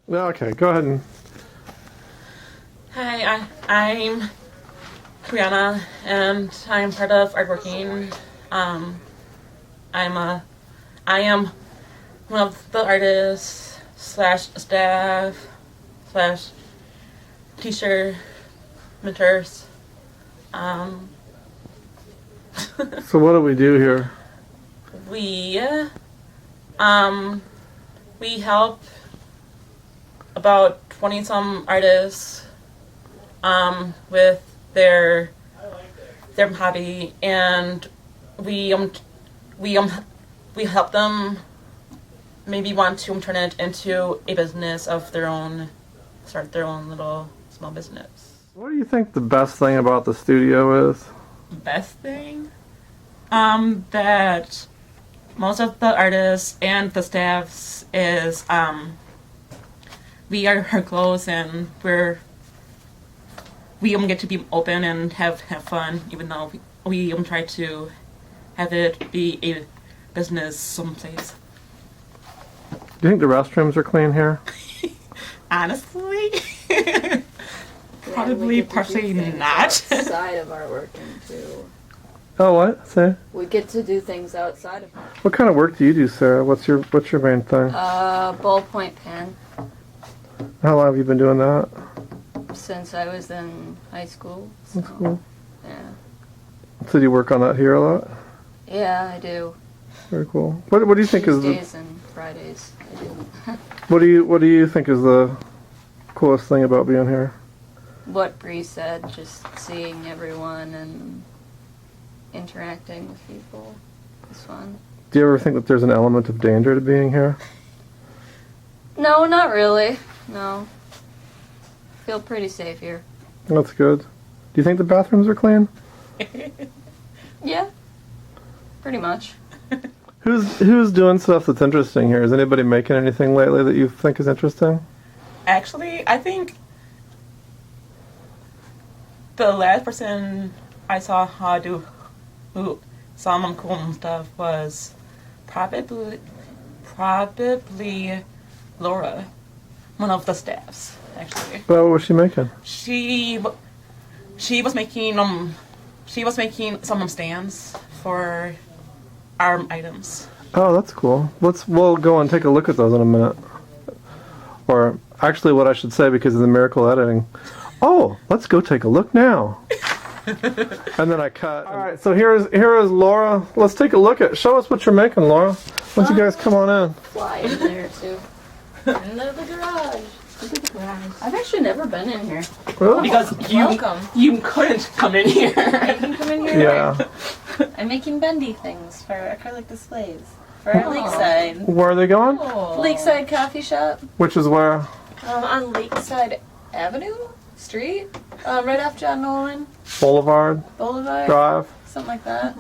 Yeah, okay, go ahead and. Hi, I'm Brianna, and I'm part of Artworking. I am one of the artists slash staff slash teacher mentors. Um, So what do we do here? we we help about 20 some artists with their hobby, and we we help them maybe want to turn it into a business of their own, start their own little small business. What do you think the best thing about the studio is? Best thing, that most of the artists and the staffs is we are close, and we get to be open and have fun, even though we try to have it be a business someplace. Do you think the restrooms are clean here? Honestly, We probably get to do partially things not. outside of our working too. Oh, what? Say. We get to do things outside of our What kind of work do you do, Sarah? What's your main thing? ballpoint pen How long have you been doing that? since I was in high school. That's cool. Yeah. So do you work on that here a lot? Yeah, I do. Very cool. What do you think is the, Tuesdays and Fridays I do. what do you think is the coolest thing about being here? What Bree said, just seeing everyone and interacting with people is fun. Do you ever think that there's an element of danger to being here? No, not really. No. Feel pretty safe here. That's good. Do you think the bathrooms are clean? Yeah. Pretty much. Who's doing stuff that's interesting here? Is anybody making anything lately that you think is interesting? Actually, I think the last person I saw who some cool stuff was probably Laura, one of the staffs. Actually, But what was she making? she was making some stands for our items. Oh, that's cool. We'll go and take a look at those in a minute. Or actually, what I should say, because of the miracle editing. Oh, let's go take a look now. And then I cut. All right, so here is Laura. Let's take a look at. Show us what you're making, Laura. Why don't you guys come on in? Fly in there too. Into the garage. I've actually never been in here. Really? Because Welcome. you couldn't come in here. I can come in here. Yeah. I'm making bendy things for acrylic displays for our Lakeside. Where are they going? Lakeside Coffee Shop Which is where? on Lakeside Avenue Street, right off John Nolan Boulevard Boulevard, Drive. something like that.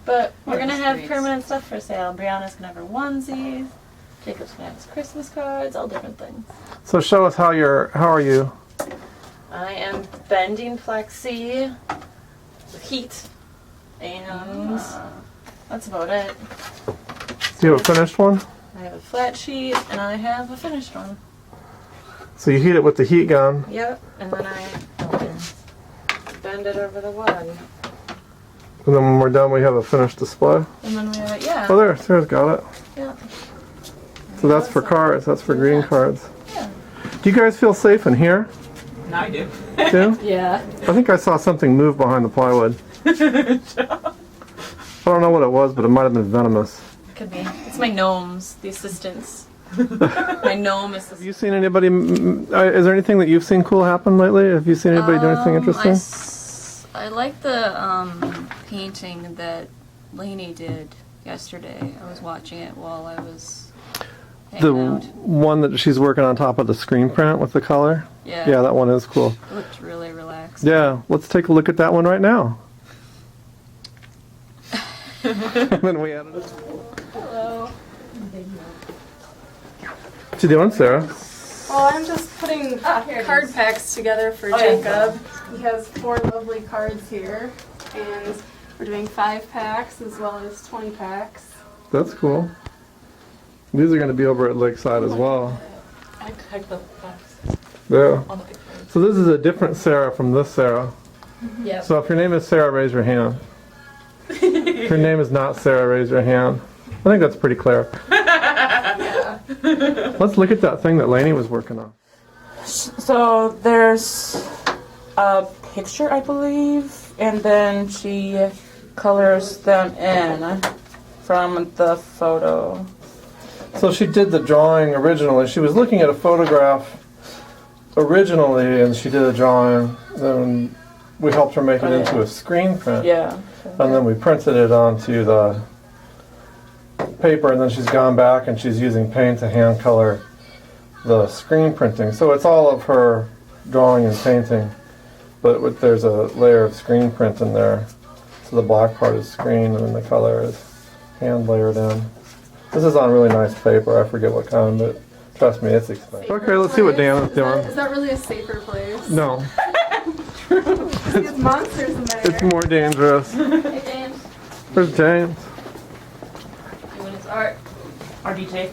But we're gonna have streets. permanent stuff for sale. Brianna's gonna have her onesies. Jacob's gonna have his Christmas cards, all different things. So show us how are you? I am bending plexi with heat, and that's about it. Do you have a finished one? I have a flat sheet, and I have a finished one. So you heat it with the heat gun. Yep, and then I bend it over the wood. And then when we're done, we have a finished display. And then we have it, yeah. Oh, there, Sarah's got it. Yeah. So that's for cards. That's for green cards. Yeah. Do you guys feel safe in here? Now I do. Too? Yeah. I think I saw something move behind the plywood. I don't know what it was, but it might have been venomous. Could be. It's my gnomes, the assistants. My gnome Have assistant. you seen anybody? Is there anything that you've seen cool happen lately? Have you seen anybody do anything interesting? I like the painting that Lainey did yesterday. I was watching it while I was The hanging out. one that she's working on top of the screen print with the color. Yeah. Yeah, that one is cool. It looked really relaxed. Yeah, let's take a look at that one right now. And then we added it. Hello. What you doing, Sarah? Well, I'm just putting card packs together for Jacob. He has 4 lovely cards here, and we're doing 5 packs as well as 20 packs. That's cool. These are going to be over at Lakeside as well. I typed the box Yeah. on the picture. So this is a different Sarah from this Sarah. Yep. So if your name is Sarah, raise your hand. If your name is not Sarah, raise your hand. I think that's pretty clear. Let's look at that thing that Lainey was working on. So there's a picture, I believe, and then she colors them in from the photo. So she did the drawing originally. She was looking at a photograph originally, and she did a drawing. Then we helped her make it into a screen print. Yeah. And then we printed it onto the paper, and then she's gone back and she's using paint to hand color the screen printing. So it's all of her drawing and painting, but there's a layer of screen print in there. So the black part is screen, and then the color is hand layered in. This is on really nice paper. I forget what kind, but trust me, it's expensive. Okay, let's see what Dan is doing. Is that really a safer place? No, There's monsters in there. it's more dangerous. Hey, James. There's James. Doing his art. RDJ.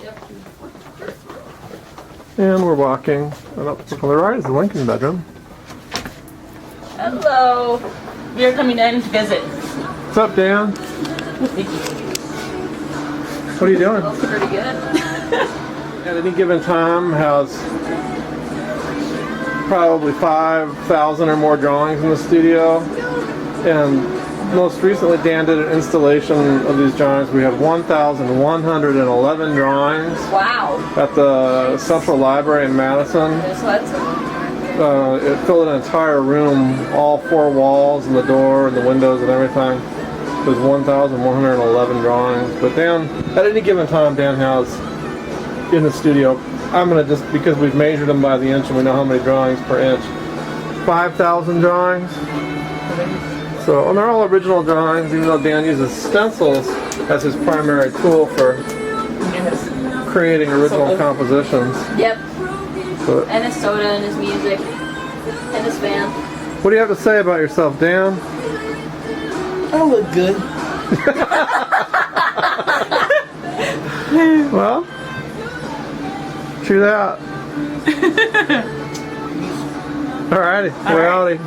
Yep. And we're walking. And up to the right is the Lincoln bedroom. Hello. We are coming in to visit. What's up, Dan? What are you doing? That's pretty good. At any given time has probably 5,000 or more drawings in the studio. And most recently Dan did an installation of these drawings. We had 1,111 drawings Wow. at the Central Library in Madison. So that's It filled an entire room, all four walls and the door and the windows and everything. There's 1,111 drawings. But Dan, at any given time, Dan has in the studio, I'm going to just, because we've measured them by the inch and we know how many drawings per inch, 5,000 drawings. So, and they're all original drawings, even though Dan uses stencils as his primary tool for creating original compositions. Yep. So, And his soda and his music and his fan. what do you have to say about yourself, Dan? I look good. Well, true that. Alrighty, we're outie.